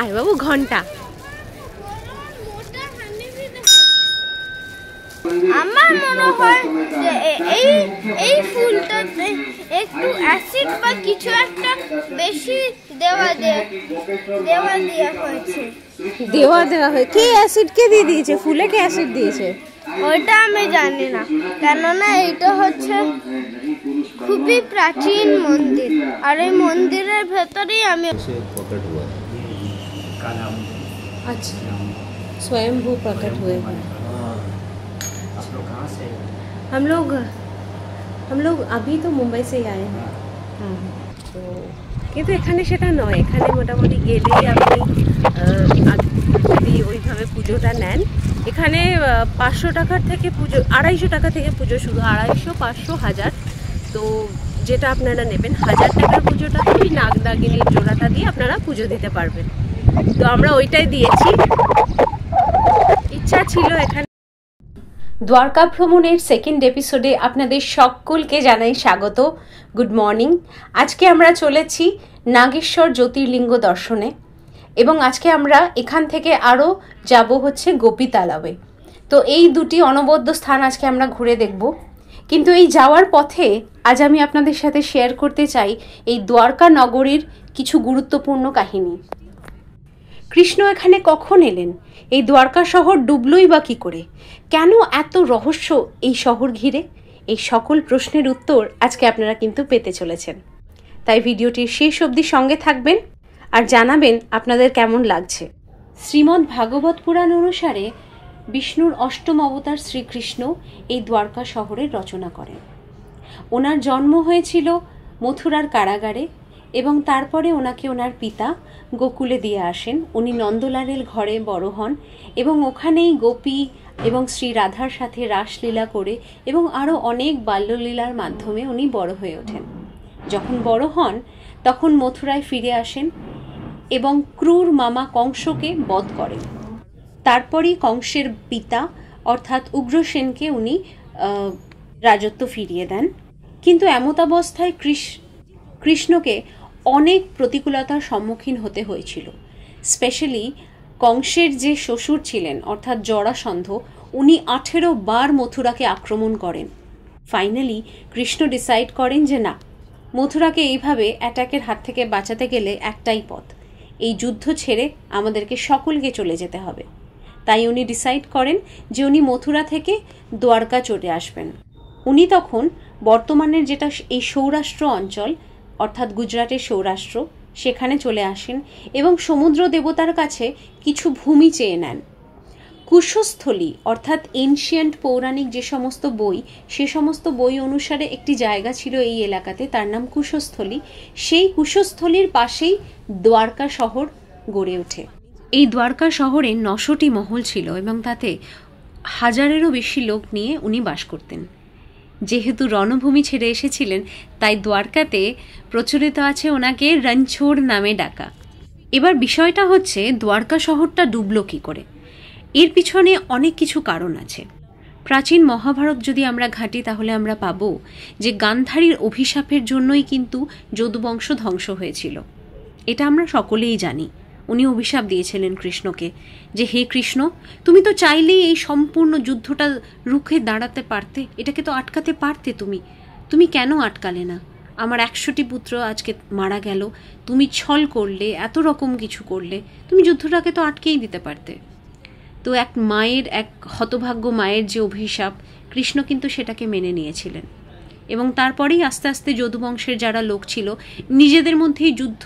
আয় বাবু ঘন্টা। আমার মনে হয় যে এই ফুলটাতে একটু অ্যাসিড বা কিছু একটা বেশি দেওয়া হয়েছে। দেওয়া হয় কে অ্যাসিড কে দিয়ে দিয়েছে? ফুলে কে অ্যাসিড দিয়েছে ওইটা আমি জানি না, কেননা এইটা হচ্ছে খুবই প্রাচীন মন্দির, আর এই মন্দিরের ভেতরেই আমি अच्छा स्वयंभू प्रकट हुए हैं। हम लोग अभी तो मुंबई से ही आए हैं। তো কিন্তু এখানে সেটা নয়, এখানে মোটামুটি গেলেই আপনি যদি ওইভাবে পুজোটা নেন, এখানে 500 টাকার থেকে পুজো, 250 টাকা থেকে পুজো শুরু, 250, 500, 1000। তো যেটা আপনারা নেবেন 1000 টাকার পুজোটা ওই নাগনাগিনীর জোড়াটা দিয়ে আপনারা পুজো দিতে পারবেন। তো আমরা ওইটাই দিয়েছি, ইচ্ছা ছিল এখানে। দ্বারকা ভ্রমণের সেকেন্ড এপিসোডে আপনাদের সকলকে জানাই স্বাগত। Good morning. আজকে আমরা চলেছি নাগেশ্বর জ্যোতির্লিঙ্গ দর্শনে, এবং আজকে আমরা এখান থেকে আরও যাব হচ্ছে গোপী তালাবে। তো এই দুটি অনবদ্য স্থান আজকে আমরা ঘুরে দেখব। কিন্তু এই যাওয়ার পথে আজ আমি আপনাদের সাথে শেয়ার করতে চাই এই দ্বারকা নগরীর কিছু গুরুত্বপূর্ণ কাহিনী। কৃষ্ণ এখানে কখন এলেন? এই দ্বারকা শহর ডুবলই বা কী করে? কেন এত রহস্য এই শহর ঘিরে? এই সকল প্রশ্নের উত্তর আজকে আপনারা কিন্তু পেতে চলেছেন। তাই ভিডিওটির শেষ অবধি সঙ্গে থাকবেন আর জানাবেন আপনাদের কেমন লাগছে। শ্রীমদ্ ভাগবত পুরাণ অনুসারে বিষ্ণুর অষ্টম অবতার শ্রীকৃষ্ণ এই দ্বারকা শহরের রচনা করেন। ওনার জন্ম হয়েছিল মথুরার কারাগারে, এবং তারপরে ওনাকে ওনার পিতা গোকুলে দিয়ে আসেন। উনি নন্দলালের ঘরে বড় হন এবং ওখানেই গোপী এবং শ্রী রাধার সাথে রাসলীলা করে এবং আরও অনেক বাল্যলীলার মাধ্যমে উনি বড় হয়ে ওঠেন। যখন বড় হন তখন মথুরায় ফিরে আসেন এবং ক্রূর মামা কংসকে বধ করেন। তারপরই কংসের পিতা অর্থাৎ উগ্রসেনকে উনি রাজত্ব ফিরিয়ে দেন। কিন্তু এমতাবস্থায় কৃষ্ণকে অনেক প্রতিকূলতার সম্মুখীন হতে হয়েছিল। স্পেশালি কংসের যে শ্বশুর ছিলেন অর্থাৎ জরাসন্ধ, উনি 18 বার মথুরাকে আক্রমণ করেন। ফাইনালি কৃষ্ণ ডিসাইড করেন যে না, মথুরাকে এইভাবে অ্যাটাকের হাত থেকে বাঁচাতে গেলে একটাই পথ, এই যুদ্ধ ছেড়ে আমাদেরকে সকলকে চলে যেতে হবে। তাই উনি ডিসাইড করেন যে উনি মথুরা থেকে দ্বারকা চলে আসবেন। উনি তখন বর্তমানের যেটা এই সৌরাষ্ট্র অঞ্চল অর্থাৎ গুজরাটের সৌরাষ্ট্র, সেখানে চলে আসেন এবং সমুদ্র দেবতার কাছে কিছু ভূমি চেয়ে নেন। কুশস্থলী অর্থাৎ এনশিয়েন্ট পৌরাণিক যে সমস্ত বই, সে সমস্ত বই অনুসারে একটি জায়গা ছিল এই এলাকাতে, তার নাম কুশস্থলী। সেই কুশস্থলীর পাশেই দ্বারকা শহর গড়ে ওঠে। এই দ্বারকা শহরে 900টি মহল ছিল এবং তাতে 1000-এরও বেশি লোক নিয়ে উনি বাস করতেন। যেহেতু রণভূমি ছেড়ে এসেছিলেন, তাই দ্বারকাতে প্রচলিত আছে ওনাকে রণছোড় নামে ডাকা। এবার বিষয়টা হচ্ছে দ্বারকা শহরটা ডুবলো কী করে? এর পিছনে অনেক কিছু কারণ আছে। প্রাচীন মহাভারত যদি আমরা ঘাঁটি তাহলে আমরা পাবো যে গান্ধারীর অভিশাপের জন্যই কিন্তু যদুবংশ ধ্বংস হয়েছিল। এটা আমরা সকলেই জানি। উনি অভিশাপ দিয়েছিলেন কৃষ্ণকে যে হে কৃষ্ণ, তুমি তো চাইলেই এই সম্পূর্ণ যুদ্ধটা রুখে দাঁড়াতে পারতে, এটাকে তো আটকাতে পারতে, তুমি কেন আটকালে না? আমার 100টি পুত্র আজকে মারা গেল, তুমি ছল করলে, এত রকম কিছু করলে, তুমি যুদ্ধটাকে তো আটকেই দিতে পারতে। তো এক হতভাগ্য মায়ের যে অভিশাপ, কৃষ্ণ কিন্তু সেটাকে মেনে নিয়েছিলেন এবং তারপরেই আস্তে আস্তে যদুবংশের যারা লোক ছিল নিজেদের মধ্যেই যুদ্ধ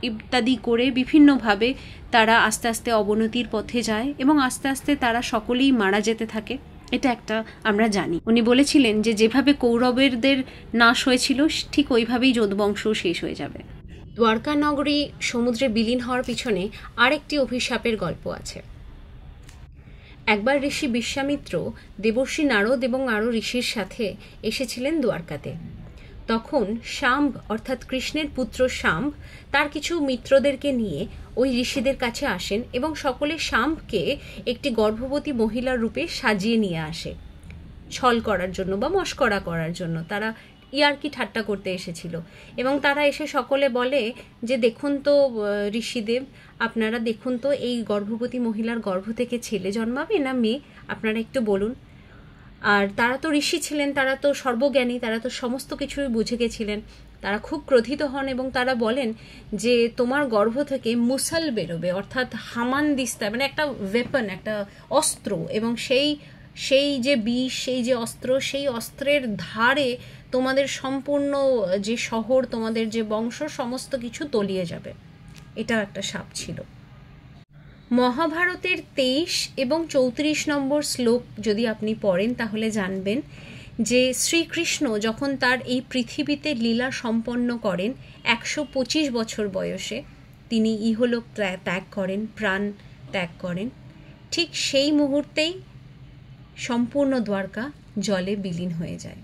ইত্যাদি করে বিভিন্নভাবে তারা আস্তে আস্তে অবনতির পথে যায় এবং আস্তে আস্তে তারা সকলেই মারা যেতে থাকে। এটা একটা আমরা জানি। উনি বলেছিলেন যে যেভাবে কৌরবদের নাশ হয়েছিল ঠিক ওইভাবেই যদুবংশও শেষ হয়ে যাবে। দ্বারকা নগরী সমুদ্রে বিলীন হওয়ার পিছনে আরেকটি অভিশাপের গল্প আছে। একবার ঋষি বিশ্বামিত্র দেবর্ষি নারদ এবং আরও ঋষির সাথে এসেছিলেন দ্বারকাতে। তখন শাম্ব অর্থাৎ কৃষ্ণের পুত্র শাম্ব তার কিছু মিত্রদেরকে নিয়ে ওই ঋষিদের কাছে আসেন এবং সকলে শাম্বকে একটি গর্ভবতী মহিলার রূপে সাজিয়ে নিয়ে আসে ছল করার জন্য বা মস্করা করার জন্য। তারা ইয়ার্কি ঠাট্টা করতে এসেছিল। এবং তারা এসে সকলে বলে যে দেখুন তো ঋষিদেব, আপনারা দেখুন তো এই গর্ভবতী মহিলার গর্ভ থেকে ছেলে জন্মাবে না মেয়ে, আপনারা একটু বলুন। আর তারা তো ঋষি ছিলেন, তারা তো সর্বজ্ঞানী, তারা তো সমস্ত কিছুই বুঝে গেছিলেন। তারা খুব ক্রোধিত হন এবং তারা বলেন যে তোমার গর্ভ থেকে মুসল বেরোবে, অর্থাৎ হামানদিস্তা, মানে একটা ওয়েপন, একটা অস্ত্র, এবং সেই যে বিষ, সেই যে অস্ত্র, সেই অস্ত্রের ধারে তোমাদের সম্পূর্ণ যে শহর, তোমাদের যে বংশ, সমস্ত কিছু তলিয়ে যাবে। এটা একটা শাপ ছিল। মহাভারতের 23 এবং 34 নম্বর শ্লোক যদি আপনি পড়েন তাহলে জানবেন যে শ্রীকৃষ্ণ যখন তার এই পৃথিবীতে লীলা সম্পন্ন করেন 125 বছর বয়সে, তিনি ইহলোক ত্যাগ করেন, প্রাণ ত্যাগ করেন, ঠিক সেই মুহূর্তেই সম্পূর্ণ দ্বারকা জলে বিলীন হয়ে যায়।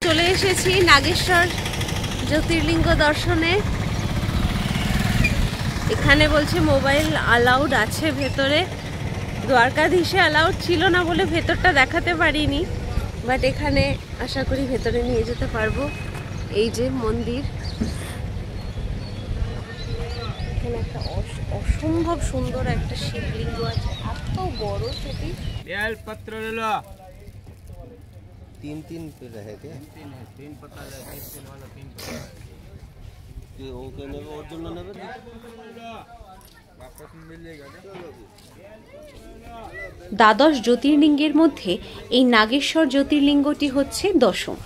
চলে এসেছি নাগেশ্বর জ্যোতির্লিঙ্গ দর্শনে। এখানে বলছে মোবাইল অ্যালাউড আছে ভেতরে, দ্বারকাধীশে অ্যালাউড ছিল না বলে ভেতরটা দেখাতে পারিনি, বাট এখানে আশা করি ভেতরে নিয়ে যেতে পারবো। এই যে মন্দির, এখানে একটা অসম্ভব সুন্দর একটা শিবলিঙ্গ আছে, এত বড় সেটি। बेलपत्र ले लो। तीन पे रहे थे, तीन पत्ता ले, तीन वाला तीन पत्ता ये ओके ने और जो ने वापस मिल जाएगा। দ্বাদশ জ্যোতির্লিঙ্গের মধ্যে এই নাগেশ্বর জ্যোতির্লিঙ্গটি হচ্ছে দশম।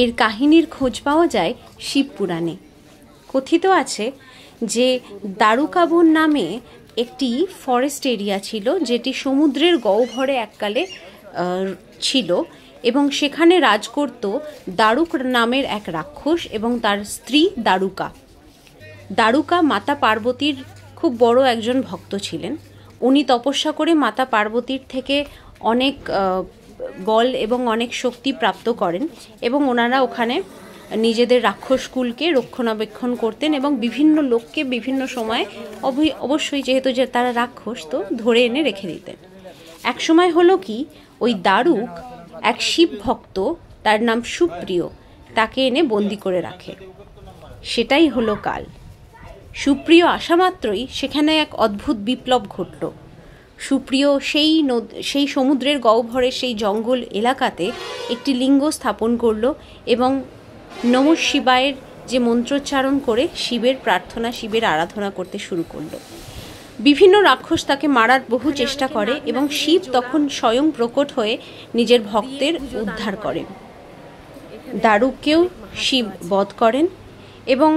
এর কাহিনীর খোঁজ পাওয়া যায় শিবপুরাণে। কথিত আছে যে দারুকাবন নামে একটি ফরেস্ট এরিয়া ছিল, যেটি সমুদ্রের গহ্বরে এককালে ছিল, এবং সেখানে রাজ করত দারুক নামের এক রাক্ষস এবং তার স্ত্রী দারুকা। দারুকা মাতা পার্বতীর খুব বড় একজন ভক্ত ছিলেন। উনি তপস্যা করে মাতা পার্বতীর থেকে অনেক বল এবং অনেক শক্তি প্রাপ্ত করেন, এবং ওনারা ওখানে নিজেদের রাক্ষসকুলকে রক্ষণাবেক্ষণ করতেন এবং বিভিন্ন লোককে বিভিন্ন সময় অবশ্যই যেহেতু যে তারা রাক্ষস, তো ধরে এনে রেখে দিতেন। এক সময় হলো কি, ওই দারুক এক শিব ভক্ত, তার নাম সুপ্রিয়, তাকে এনে বন্দি করে রাখে। সেটাই হলো কাল। সুপ্রিয় আসা মাত্রই সেখানে এক অদ্ভুত বিপ্লব ঘটল। সুপ্রিয় সেই সমুদ্রের গহ্বরে, সেই জঙ্গল এলাকাতে একটি লিঙ্গ স্থাপন করলো এবং নমঃ শিবায়ের যে মন্ত্রোচ্চারণ করে শিবের প্রার্থনা, শিবের আরাধনা করতে শুরু করলো। বিভিন্ন রাক্ষস তাকে মারার বহু চেষ্টা করে এবং শিব তখন স্বয়ং প্রকট হয়ে নিজের ভক্তের উদ্ধার করেন। দারুককেও শিব বধ করেন এবং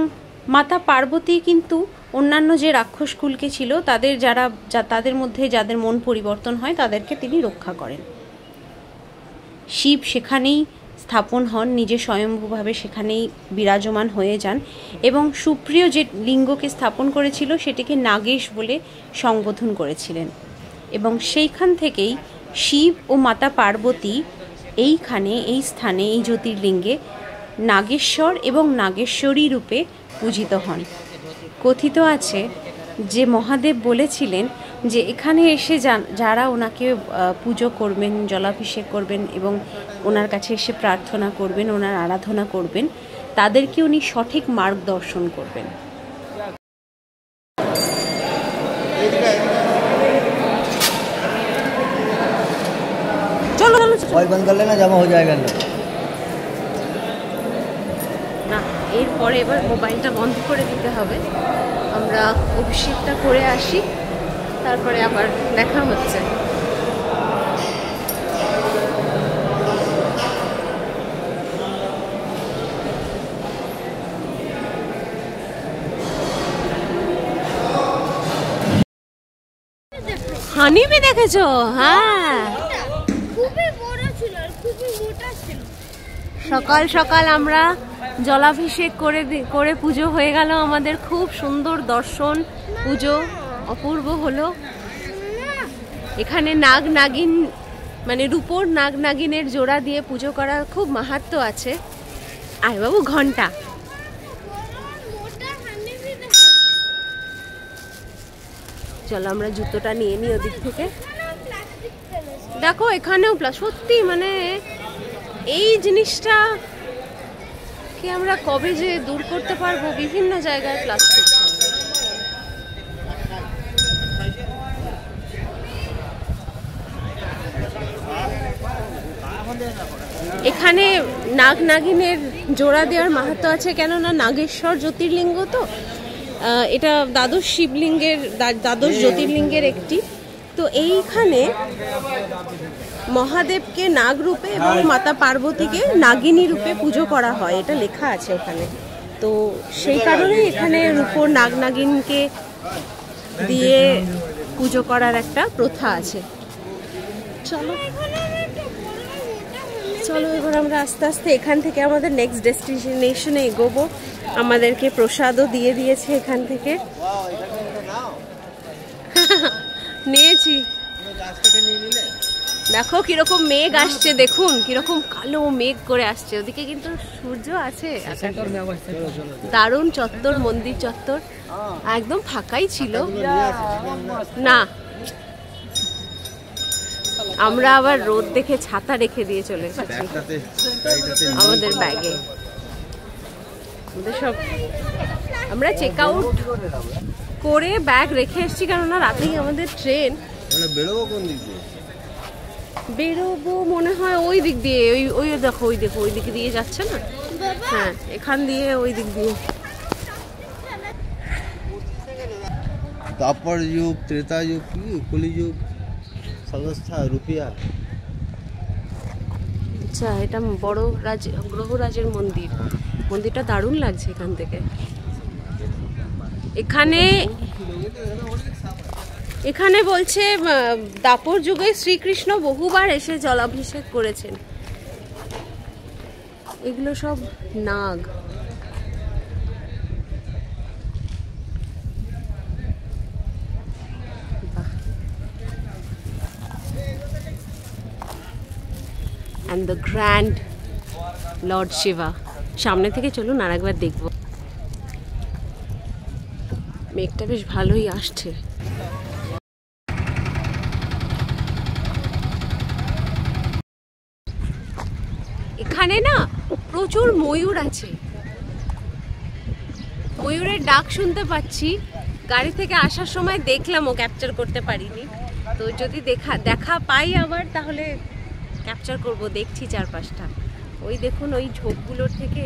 মাতা পার্বতী কিন্তু অন্যান্য যে রাক্ষসকুলকে ছিল তাদের মধ্যে যাদের মন পরিবর্তন হয় তাদেরকে তিনি রক্ষা করেন। শিব সেখানেই স্থাপন হন, নিজে স্বয়ম্ভূভাবে সেখানেই বিরাজমান হয়ে যান এবং সুপ্রিয় যে লিঙ্গকে স্থাপন করেছিল সেটিকে নাগেশ বলে সম্বোধন করেছিলেন। এবং সেইখান থেকেই শিব ও মাতা পার্বতী এইখানে, এই স্থানে, এই জ্যোতির্লিঙ্গে নাগেশ্বর এবং নাগেশ্বরী রূপে পূজিত হন। কথিত আছে যে মহাদেব বলেছিলেন যে এখানে এসে যারা ওনাকে পুজো করবেন, জলাভিষেক করবেন এবং ওনার কাছে এসে প্রার্থনা করবেন, ওনার আরাধনা করবেন, তাদেরকে উনি সঠিক মার্গদর্শন করবেন। চলো বন্ধ করলে না জমা হয়ে যায়গা না, এরপরে এবার মোবাইলটা বন্ধ করে দিতে হবে। আমরা অভিষেকটা করে আসি, তারপরে আবার দেখা হচ্ছে। হানিবি দেখেছো? হ্যাঁ, খুবই বড় ছিল আর খুবই মোটা ছিল। সকাল সকাল আমরা জলাভিষেক করে পুজো হয়ে গেল আমাদের। খুব সুন্দর দর্শন, পুজো অপূর্ব হলো। এখানে নাগ নাগিন, মানে রূপোর নাগ নাগিনের জোড়া দিয়ে পুজো করার খুব মাহাত্ম্য আছে। আয় বাবু, ঘন্টা। চলো আমরা জুতোটা নিয়ে নিই ওদিক থেকে। দেখো এখানেও সত্যি মানে এই জিনিসটা একে আমরা কবে যে দূর করতে পারবো, বিভিন্ন জায়গায় প্লাস্টিক। এখানে নাগ নাগিনের জোড়া দেওয়ার মাহাত্ম্য আছে, কেননা নাগেশ্বর জ্যোতির্লিঙ্গ তো, এটা দ্বাদশ শিবলিঙ্গের, দ্বাদশ জ্যোতির্লিঙ্গের একটি। তো এইখানে মহাদেবকে নাগ রূপে এবং মাতা পার্বতীকে নাগিনী রূপে পুজো করা হয়, এটা লেখা আছে ওখানে। তো সেই কারণে এখানে রূপোর নাগ নাগিনকে দিয়ে পুজো করার একটা প্রথা আছে। চলো চলো এবার আমরা আস্তে আস্তে এখান থেকে আমাদের নেক্সট ডেস্টিনেশনে এগোবো। আমাদেরকে প্রসাদও দিয়ে দিয়েছে এখান থেকে। নিয়েছি, দেখো কিরকম মেঘ আসছে, দেখুন কিরকম কালো মেঘ করে আসছে। ওদিকে কিন্তু সূর্য আছে। দারুণ চত্বর, মন্দির চত্বর একদম ফাঁকাই ছিল না। আমরা আবার রোদ দেখে ছাতা রেখে দিয়ে চলে এসেছি আমাদের ব্যাগে। সব আমরা চেক আউট করে ব্যাগ রেখে এসেছি, কেননা রাতেই আমাদের ট্রেন। বেরোবো মনে হয় ওই দিক দিয়ে, ওই দেখো, ওই দেখো ওই দিক দিয়ে যাচ্ছে না? হ্যাঁ, এখান দিয়ে ওই দিক দিয়ে। দ্বাপর যুগ, ত্রেতা যুগ, কলিযুগ, সংস্থা রুপিয়া। আচ্ছা, এটা বড় গ্রহরাজের মন্দির। মন্দিরটা দারুণ লাগছে এখান থেকে। এখানে বলছে দ্বাপর যুগে শ্রীকৃষ্ণ বহুবার এসে জলাভিষেক করেছেন। এগুলো সব নাগ। And the grand Lord Shiva. সামনে থেকে চলুন আর একবার দেখব। মেঘটা বেশ ভালোই আসছে। এখানে না প্রচুর ময়ূর আছে, ময়ূরের ডাক শুনতে পাচ্ছি। গাড়ি থেকে আসার সময় দেখলাম, ও ক্যাপচার করতে পারিনি। তো যদি দেখা পাই আবার, তাহলে ক্যাপচার করব। দেখছি চারপাশটা। ওই দেখুন, ওই ঝোপগুলোর থেকে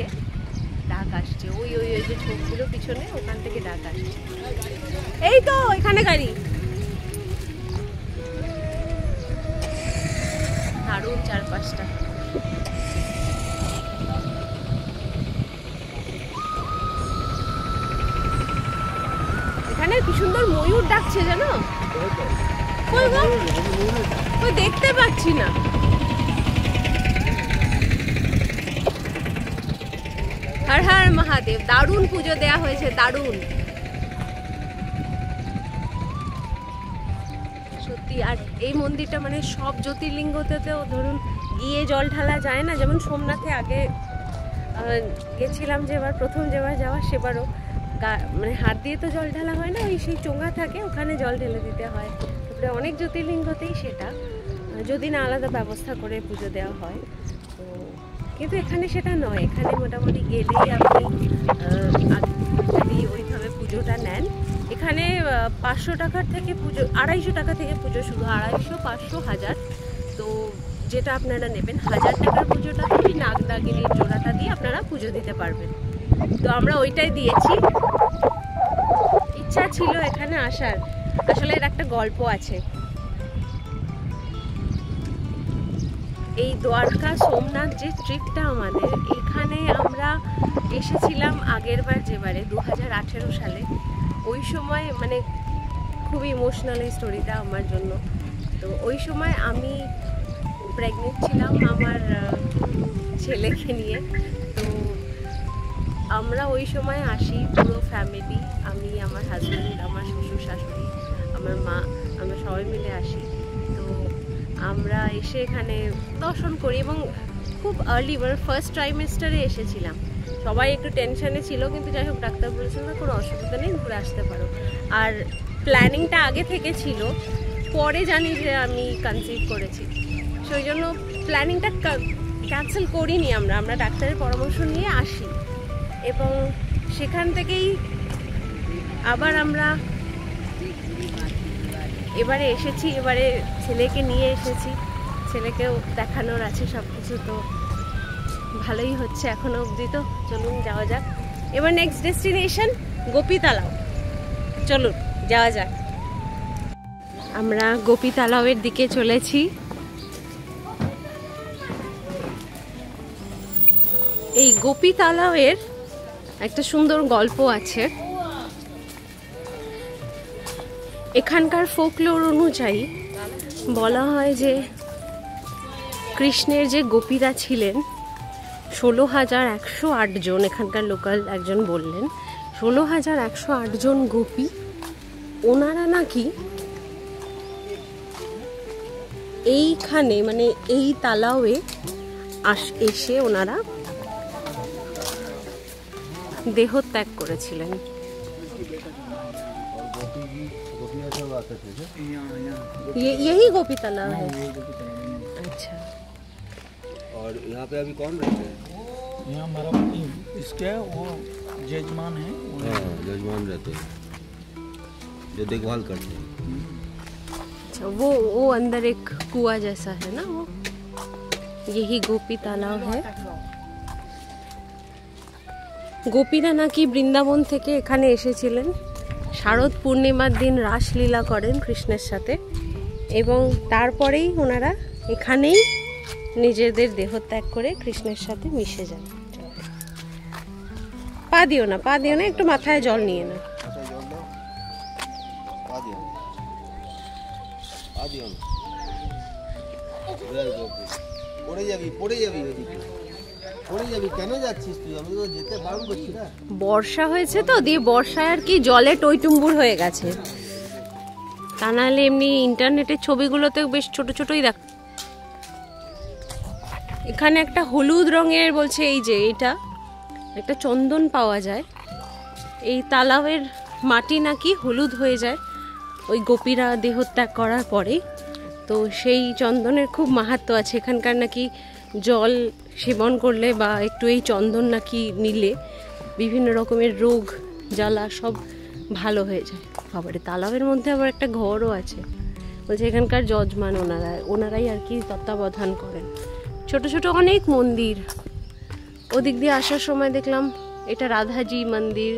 ডাক আসছে। ওই ওই ওই যে ঝোপগুলো পিছনে, ওখান থেকে ডাক আসছে। এই তো এখানে গাড়ি। দারুণ চারপাশটা। এখানে কি সুন্দর ময়ূর ডাকছে জানো? ওই দেখতে পাচ্ছি না। হর হর মহাদেব। দারুণ পুজো দেয়া হয়েছে, দারুণ সত্যি। আর এই মন্দিরটা মানে সব জ্যোতির্লিঙ্গতেও ধরুন গিয়ে জল ঢালা যায় না। যেমন সোমনাথে আগে গেছিলাম, যেবার প্রথম যেবার যাওয়া, সেবারও মানে হাত দিয়ে তো জল ঢালা হয় না, ওই সেই চোঙা থাকে, ওখানে জল ঢেলে দিতে হয়। তারপরে অনেক জ্যোতির্লিঙ্গতেই সেটা, যদি না আলাদা ব্যবস্থা করে পুজো দেওয়া হয়। তো কিন্তু এখানে সেটা নয়। এখানে মোটামুটি গেলেই আপনি যদি ওইভাবে পুজোটা নেন, এখানে 500 টাকার থেকে পুজো, 250 টাকা থেকে পুজো শুরু। 250, 500, 1000। তো যেটা আপনারা নেবেন, 1000 টাকার পুজোটা ওই নাগ নাগিনীর জোড়াটা দিয়ে আপনারা পুজো দিতে পারবেন। তো আমরা ওইটাই দিয়েছি। ইচ্ছা ছিল এখানে আসার। আসলে এর একটা গল্প আছে। এই দ্বারকা সোমনাথ যে ট্রিপটা আমাদের, এখানে আমরা এসেছিলাম আগেরবার, যেবারে 2018 সালে। ওই সময় মানে খুব ইমোশনাল এই স্টোরিটা আমার জন্য। তো ওই সময় আমি প্রেগনেন্ট ছিলাম আমার ছেলেকে নিয়ে। তো আমরা ওই সময় আসি পুরো ফ্যামিলি, আমি, আমার হাজব্যান্ড, আমার শ্বশুর শাশুড়ি, আমার মা, আমরা সবাই মিলে আসি। তো আমরা এসে এখানে দর্শন করি এবং খুব আর্লি, মানে ফার্স্ট ট্রাইমেস্টারে এসেছিলাম। সবাই একটু টেনশনে ছিল, কিন্তু যাই হোক ডাক্তার বলেছিল না, কোনো অসুবিধা নেই, ঘুরে আসতে পারো। আর প্ল্যানিংটা আগে থেকে ছিল, পরে জানি যে আমি কনসিভ করেছি, সেই জন্য প্ল্যানিংটা ক্যান্সেল করিনি, আমরা ডাক্তারের পরামর্শ নিয়ে আসি এবং সেখান থেকেই আবার আমরা এবারে এসেছি। এবারে ছেলেকে নিয়ে এসেছি, ছেলেকেও দেখানোর আছে সব কিছু, তো ভালোই হচ্ছে এখনো অবধি। তো চলুন যাওয়া যাক। এবার নেক্সট ডেস্টিনেশন গোপী তালাও, চলুন যাওয়া যাক। আমরা গোপী তালাওয়ের দিকে চলেছি। এই গোপী তালাওয়ের একটা সুন্দর গল্প আছে। এখানকার ফোকলোর অনুযায়ী বলা হয় যে কৃষ্ণের যে গোপীরা ছিলেন 16,108 জন, এখানকার লোকাল একজন বললেন 16,108 জন গোপী, ওনারা নাকি এইখানে মানে এই তালাওয়ে এসে ওনারা দেহত্যাগ করেছিলেন। यही गोपी तालाब है। अच्छा, और यहाँ पे अभी कौन रहते हैं? यहाँ हमारा इसके वो जजमान है, हाँ, जजमान रहते हैं जो देखभाल करते हैं। अच्छा, वो अंदर एक कुआं जैसा है ना, वो यही गोपी तालाब है। গোপীরা নাকি বৃন্দাবন থেকে এখানে এসেছিলেন, শারদ পূর্ণিমার দিন রাসলীলা করেন কৃষ্ণের সাথে এবং তারপরেই ওনারা এখানেই নিজেদের দেহত্যাগ করে কৃষ্ণের সাথে মিশে যান। পা দিও না, একটু মাথায় জল নিয়ে না। বর্ষা হয়েছে তো, দিয়ে বর্ষায় আর কি জলে টইটুম্বুর হয়ে গেছে, তা নাহলে এমনি ইন্টারনেটের ছবিগুলোতে বেশ ছোট ছোটই দেখ। এখানে একটা হলুদ রঙের বলছে, এই যে এটা একটা চন্দন পাওয়া যায়, এই তালাবের মাটি নাকি হলুদ হয়ে যায় ওই গোপীরা দেহত্যাগ করার পরে। তো সেই চন্দনের খুব মাহাত্ম্য আছে, এখানকার নাকি জল সেবন করলে বা একটু এই চন্দন নাকি নিলে বিভিন্ন রকমের রোগ জ্বালা সব ভালো হয়ে যায়। বাবারে, তালাবের মধ্যে আবার একটা ঘরও আছে, বলছে এখানকার যজমান ওনারাই আর কি তত্ত্বাবধান করেন। ছোট ছোট অনেক মন্দির, ওদিক দিয়ে আসার সময় দেখলাম এটা রাধাজি মন্দির,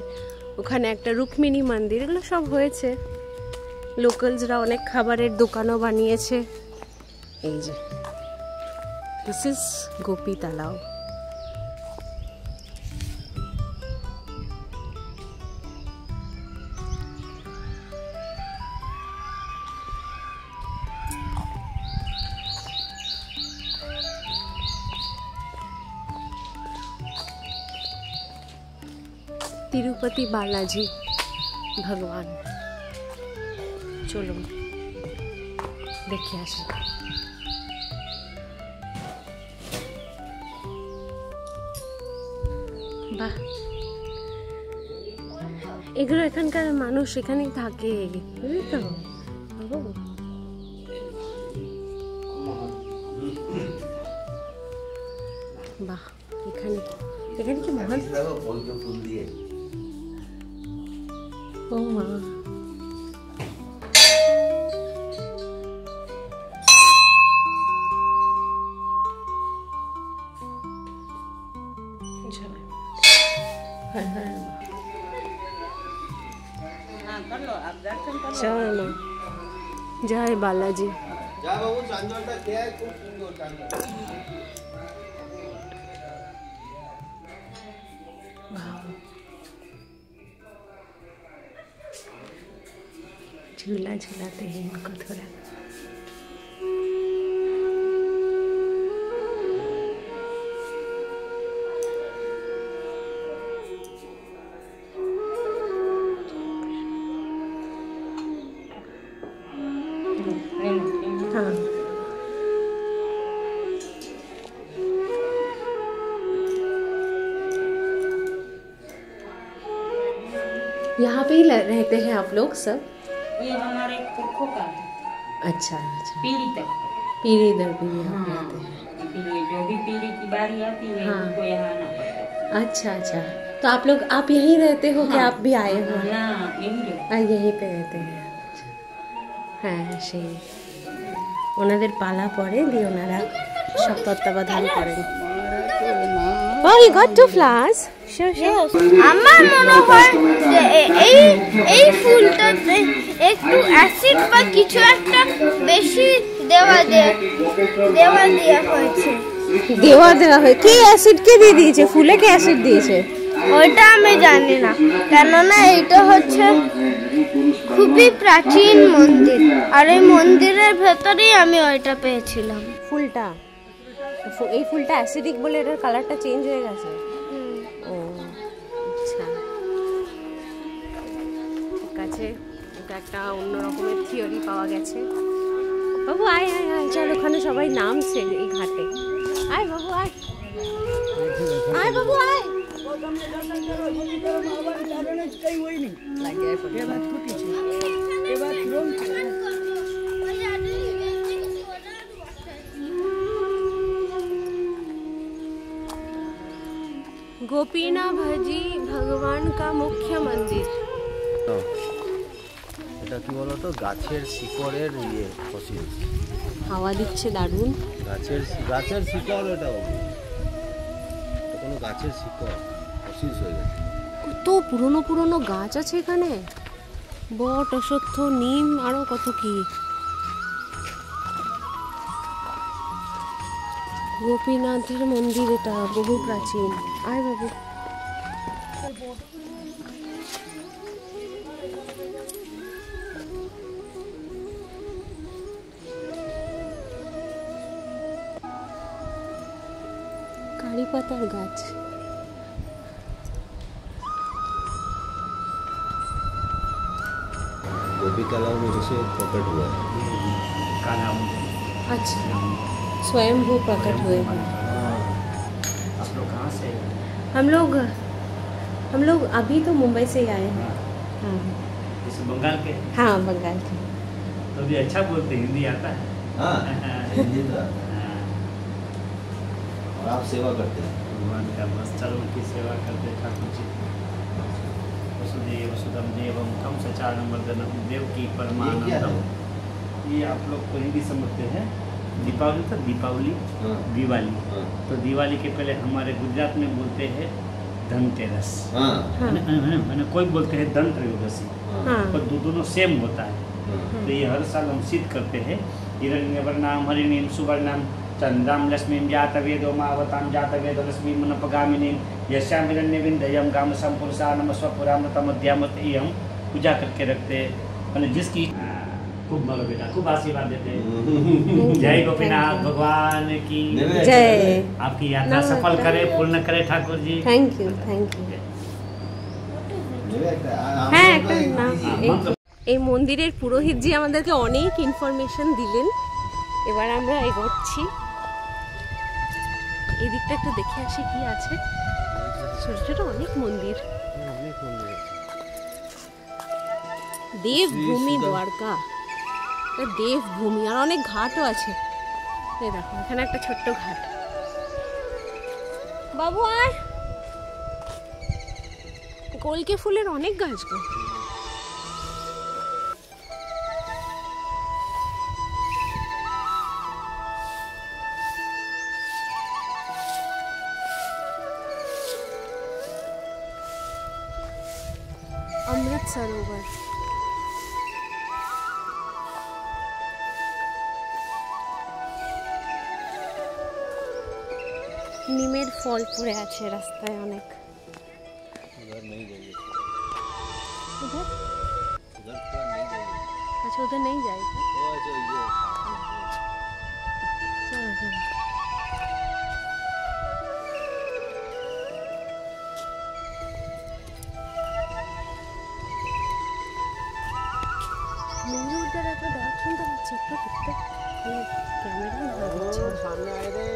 ওখানে একটা রুক্মিণী মন্দির, এগুলো সব হয়েছে। লোকালসরা অনেক খাবারের দোকানও বানিয়েছে। এই যে দিস ইজ গোপী তালাও। तिरुपति बालाजी भगवान, चलो देखिए আসি। বাহ, এগুলো এখানকার মানুষ এখানেই থাকে, বুঝলি তো? বাহ, এখানে কি মহান, ও মা, চলো জয় বালাজি। झूला झूलाते हैं इनको थोड़ा। हाँ, यहाँ पे ही रहते हैं आप लोग सब? ये हमारे पुरखों का है। अच्छा अच्छा, पीढ़ी तक। पीढ़ी दर पीढ़ी यहाँ रहते हैं। फिर ये जो भी पीढ़ी की बारी आती है हाँ। उनको यहाँ आना पड़ता है। अच्छा अच्छा, तो आप यहीं रहते हो कि आप भी आए हो? ना यही रहते यहीं पे रहते हैं। হ্যাঁ সেই ওনাদের পালা পড়ে দিয়ে ওনারা সব তত্ত্বাবধান করেন। Oh, you got 2 flowers? Sure. আমার মনে হয় যে এই ফুলটাতে একটু অ্যাসিড বা কিছু একটা বেশি দেওয়া হয়েছে। দেওয়া হয় কে অ্যাসিড কে দিয়ে দিয়েছে? ফুলে কে অ্যাসিড দিয়েছে? ওইটা আমি জানি না, কেননা এইটা হচ্ছে খুবই প্রাচীন মন্দির, আর এই মন্দিরের ভেতরেই আমি ওইটা পেয়েছিলাম। ফুলটা এই ফুলটা অ্যাসিডিক বলে এটার কালারটা চেঞ্জ হয়ে গেছে। ও আচ্ছা, ঠিক আছে, এটা একটা অন্য রকমের থিওরি পাওয়া গেছে। বাবু আয় আয় আয়, চল ওখানে সবাই নামছে এই ঘাটে। আয় বাবু আয়, আয় বাবু আয়। গোপীনাথজি ভগবান কা মুখ্য মন্দির। এটা কি বলতো, গাছের শিকড়ের ফসিল। হাওয়া দিচ্ছে দারুণ। গাছের শিকড়, এটা কোনো গাছের শিকড় ফসিল হয়ে গেছে। কত পুরনো পুরনো গাছ আছে এখানে, বট, অশ্বত্থ, নিম, আরো কত কি। গোপীনাথের মন্দির, এটা বহু প্রাচীন। আয় বাবু। কারি পাতার গাছ। गोपी तालाब में जैसे प्रकट हुआ है। अच्छा, स्वयंभू प्रकट हुए हैं। आप लोग कहाँ से? हम लोग अभी तो मुंबई से ही आए हैं। हाँ इस बंगाल के? हाँ, बंगाल के। तो भी अच्छा बोलते, हिंदी आता है? हाँ, हिंदी तो आता है। और आप सेवा करते हैं भगवान का बस चरण की सेवा करते ठाकुर जी। वसुदेव सुतम देवम कम सचारम वर्धनम देव की परमानंदम। ये आप लोग को हिंदी समझते हैं। दीपावली था, दीपावली, हाँ। दिवाली। हाँ। तो दिवाली के पहले हमारे गुजरात में बोलते हैं धनतेरस। हाँ, मैंने कोई बोलते हैं धन त्रयोदशी, हाँ पर दोनों सेम होता है। तो ये हर साल हम सिद्ध करते हैं। हिरण्यवर्णाम हरिणीम सुवर्णाम चंद्राम लक्ष्मीम जात वेदो मावताम जात वेदो लक्ष्मी मनपगामिनीम यश्याम हिरण्यविंदयम गाम संपुरुषा नम स्वपुरामृतम अध्यामत ये हम पूजा करके रखते हैं। मैंने जिसकी खूब बोलो बेटा, खूब आशीर्वाद देते हैं। जय गोपीनाथ भगवान की जय। आपकी यात्रा सफल करे, पूर्ण करे Thakur ji. Thank you, thank you. হ্যাঁ, একটা না, এই মন্দিরের পুরোহিতজি আমাদেরকে অনেক ইনফরমেশন দিলেন। এবার আমরা এগোচ্ছি, এই দিকটা একটু দেখে আসি কি আছে। ছোট ছোট অনেক মন্দির। দেবভূমি দ্বারকা, দেবভূমি, আর অনেক ঘাটও আছে। এই দেখো এখানে একটা ছোট্ট ঘাট। বাবু আয়, কলকে ফুলের অনেক গাছ গো। अमृत सरोवर, নিমের ফল পড়ে আছে রাস্তায় অনেক। उधर नहीं जाइए, उधर उधर थोड़ा नहीं जाइए। अच्छा, उधर नहीं जाएगा। वो जो ये चलो चलो। ময়ূরদের একটা ডাক শুনতে পাচ্ছি, একটু দেখতে ক্যামেরা सामने आए रे,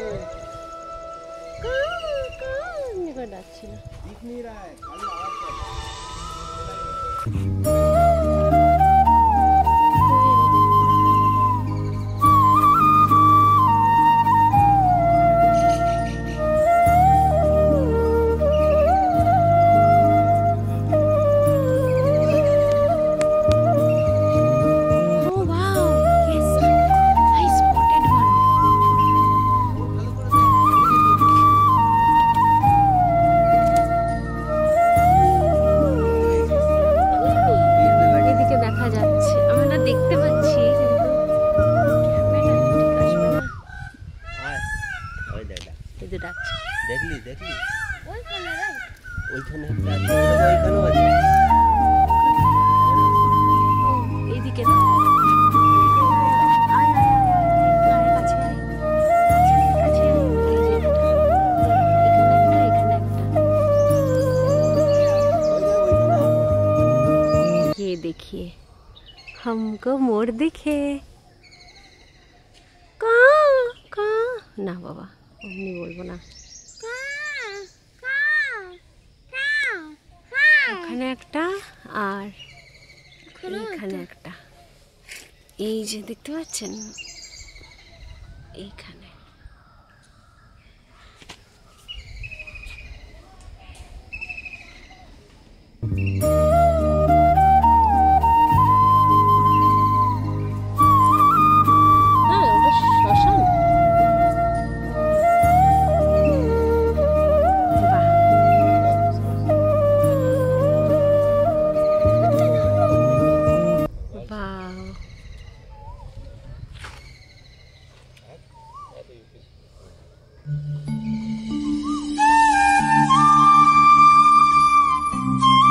ডাকছিল। दिख नहीं रहा है, खाली आवाज कर। हमको मोर दिखे কাঁ কাঁ না বাবা অমনি বলবো না এখানে একটা আর এখানে একটা এই যে দেখতে পাচ্ছেন এইখানে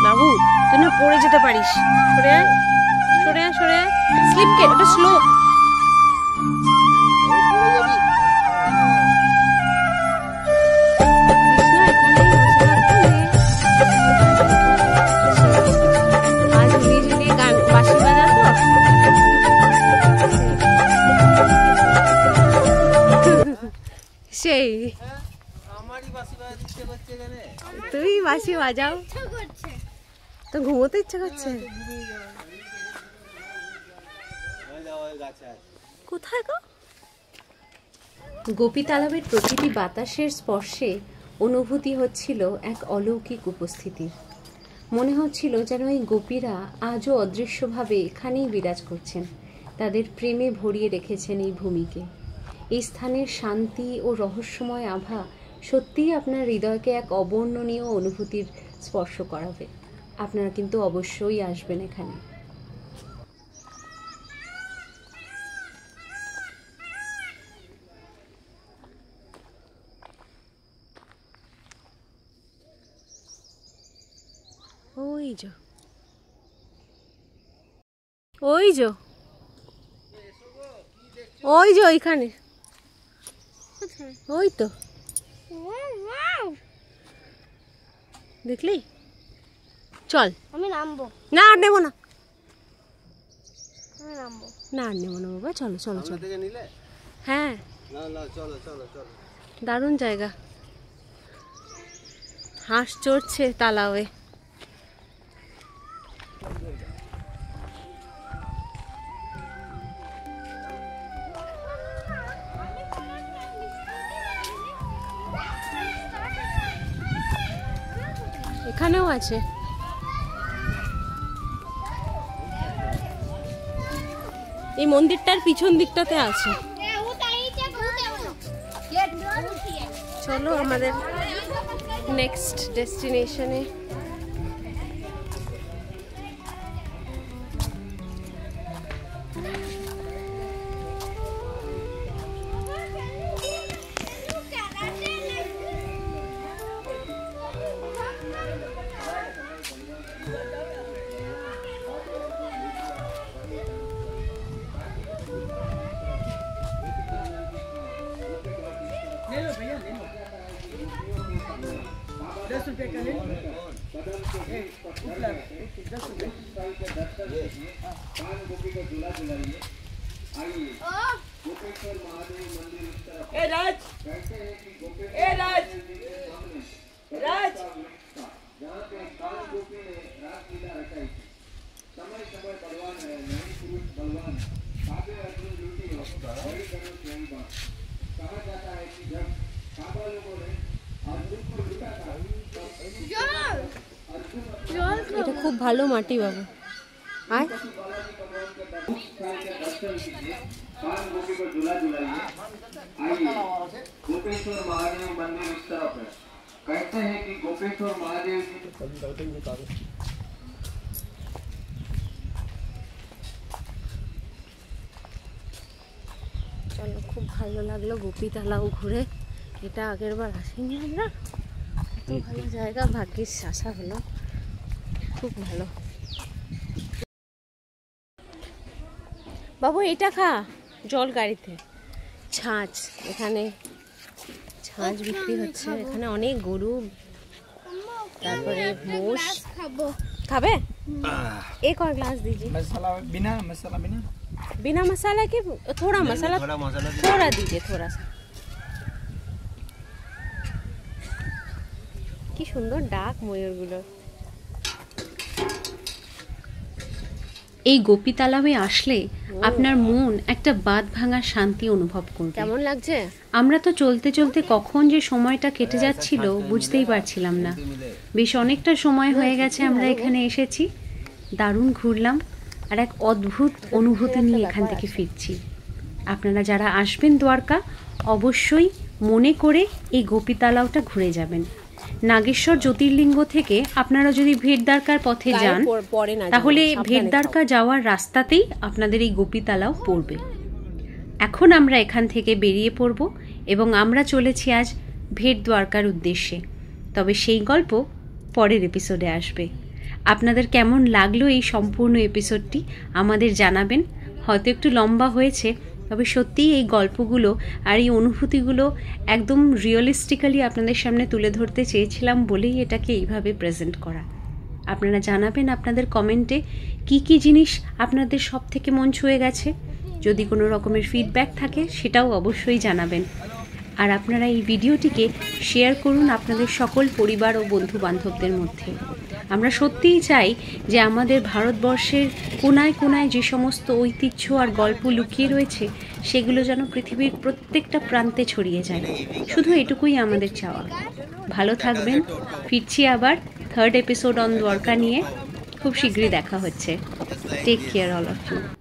বাবু তুই না পড়ে যেতে পারিস সরে আয় সরে আয় সরে আয় স্লিপ কে ওটা স্লো আজ নিজে গান বাঁশি বাজাতো সেই তুই বাঁশি বাজাও তো ঘুমোতে ইচ্ছা করছে কোথায় গো গোপী তালাবের প্রতিটি বাতাসের স্পর্শে অনুভূতি হচ্ছিল এক অলৌকিক উপস্থিতির মনে হচ্ছিল যেন এই গোপীরা আজও অদৃশ্যভাবে এখানেই বিরাজ করছেন তাদের প্রেমে ভরিয়ে রেখেছেন এই ভূমিকে এই স্থানের শান্তি ও রহস্যময় আভা সত্যিই আপনার হৃদয়কে এক অবর্ণনীয় অনুভূতির স্পর্শ করাবে আপনারা কিন্তু অবশ্যই আসবেন এখানে ওই যে ওই যে ওই যে ওইখানে ওই তো দেখলি চল আমি নামবো না আর নেবো না আমি নামবো না আর নেবো না বাবা চলো চলো চলো থেকে নিলে হ্যাঁ না না চলো চলো চলো দারুণ জায়গা হাঁস চড়ছে তালাবে এখানেও আছে এই মন্দিরটার পিছন দিকটাতে আছে চলো আমাদের নেক্সট ডেস্টিনেশনে এটা খুব ভালো মাটি বাবু আয় गोपेश्वर महादेव मंदिर इस तरफ है कहते हैं कि गोपेश्वर महादेव চলো খুব ভালো লাগলো গোপীতলাও ঘুরে এটা আগের বার আসিনি আমরা তো ভালো জায়গা ভাগ্যিস আসা হলো খুব ভালো বাবু এটা খা জল গাড়িতে ছাঁচ এখানে ছাঁচ বিক্রি হচ্ছে এখানে অনেক গরু তারপরে মোষ খাবো খাবে एक और ग्लास दीजिए। मसाला बिना बिना मसाला के थोड़ा मसाला थोड़ा मसाला थोड़ा दीजिए, थोड़ा सा। কি সুন্দর ডাক ময়ূরগুলো। এই গোপী তালাবে আসলে আপনার মন একটা বাঁধ ভাঙা শান্তি অনুভব করবে। কেমন লাগছে? আমরা তো চলতে চলতে কখন যে সময়টা কেটে যাচ্ছিল বুঝতেই পারছিলাম না। বেশ অনেকটা সময় হয়ে গেছে আমরা এখানে এসেছি, দারুণ ঘুরলাম আর এক অদ্ভুত অনুভূতি নিয়ে এখান থেকে ফিরছি। আপনারা যারা আসবেন দ্বারকা অবশ্যই মনে করে এই গোপী তালাওটা ঘুরে যাবেন। নাগেশ্বর জ্যোতির্লিঙ্গ থেকে আপনারা যদি ভেটদ্বারকার পথে যান তাহলে ভেটদ্বারকা যাওয়ার রাস্তাতেই আপনাদের এই গোপী তালাও পড়বে। এখন আমরা এখান থেকে বেরিয়ে পড়ব এবং আমরা চলেছি আজ ভেটদ্বারকার উদ্দেশ্যে। তবে সেই গল্প পরের এপিসোডে আসবে। আপনাদের কেমন লাগলো এই সম্পূর্ণ এপিসোডটি আমাদের জানাবেন। হয়তো একটু লম্বা হয়েছে, তবে সত্যিই এই গল্পগুলো আর এই অনুভূতিগুলো একদম রিয়েলিস্টিক্যালি আপনাদের সামনে তুলে ধরতে চেয়েছিলাম বলেই এটাকে এইভাবে প্রেজেন্ট করা। আপনারা জানাবেন আপনাদের কমেন্টে কি কি জিনিস আপনাদের সব থেকে মন ছুঁয়ে গেছে। যদি কোনো রকমের ফিডব্যাক থাকে সেটাও অবশ্যই জানাবেন। আর আপনারা এই ভিডিওটিকে শেয়ার করুন আপনাদের সকল পরিবার ও বন্ধু বান্ধবদের মধ্যে। আমরা সত্যিই চাই যে আমাদের ভারতবর্ষের কোনায় কোনায় যে সমস্ত ঐতিহ্য আর গল্প লুকিয়ে রয়েছে সেগুলো যেন পৃথিবীর প্রত্যেকটা প্রান্তে ছড়িয়ে যায়। শুধু এটুকুই আমাদের চাওয়া। ভালো থাকবেন। ফিরছি আবার 3rd এপিসোড অন দ্বারকা নিয়ে। খুব শীঘ্রই দেখা হচ্ছে। Take care all of you.